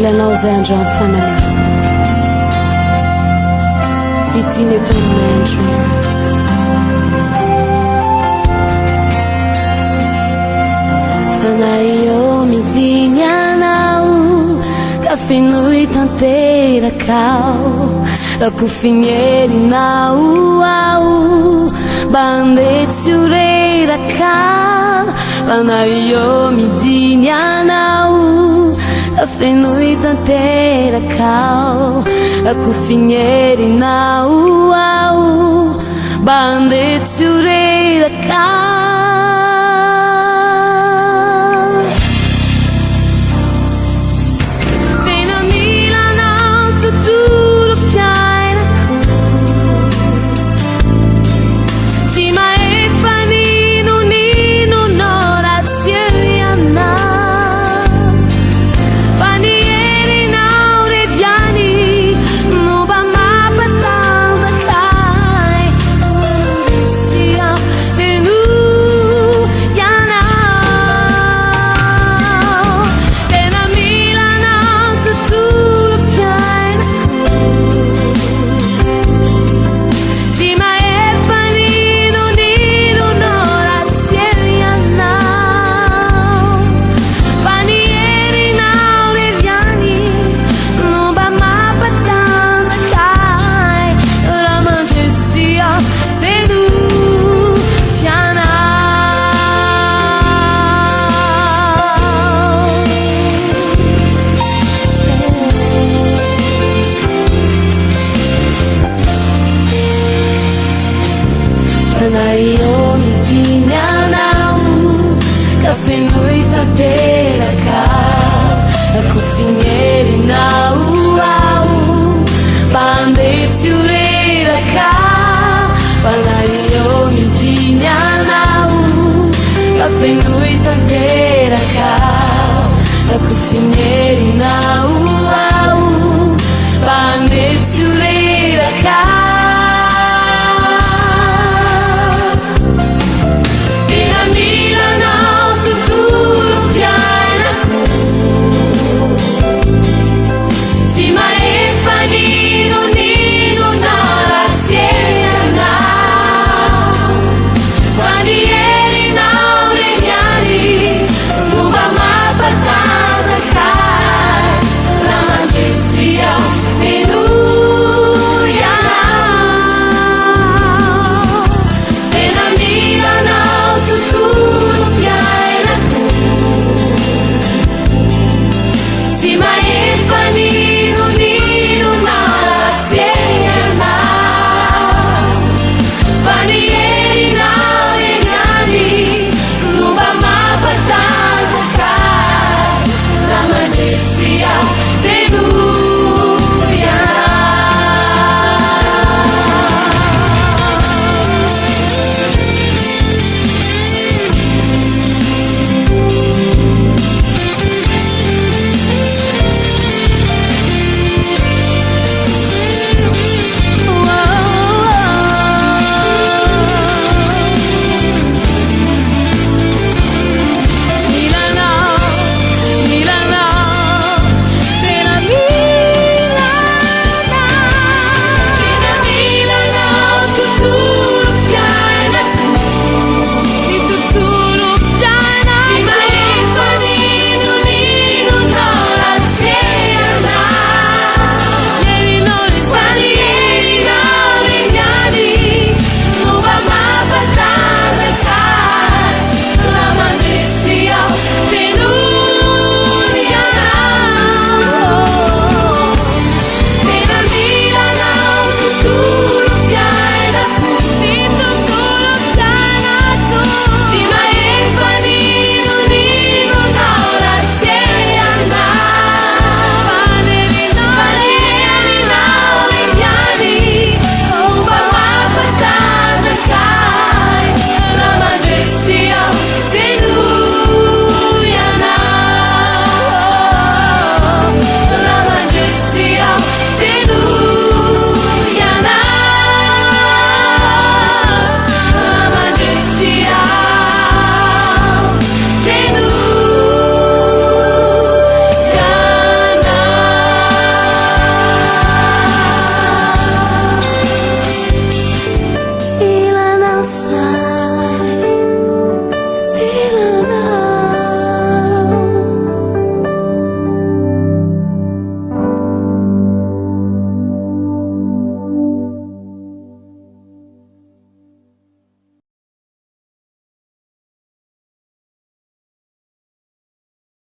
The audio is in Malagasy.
ilanao zay andro amin'ny fananasana midiny eto amin'ny andro fana io midiny anao ka finoy tanterakao rako fignerinao ao mba andeha tsy ho reraka fana io midiny anao finoy tanterakao ako fignerinao ao mba andeha tsy ho reraka tena mila anao tontolo piainako tsy maefa ninonino ratsy eo ianao fa nierinao regiani no mba mampatanjakay sia tenu ianao tena mila anao tontolo piainako tsy maefa ninonino ratsy eo ianao fa nierinao regiani no mba mampatanjakay raha mandresia tenu fana io midiny anao ka finoy tanterakao ako fignerinao ao mba andeha tsy ho reraka fana io midiny anao ka finoy tanterakao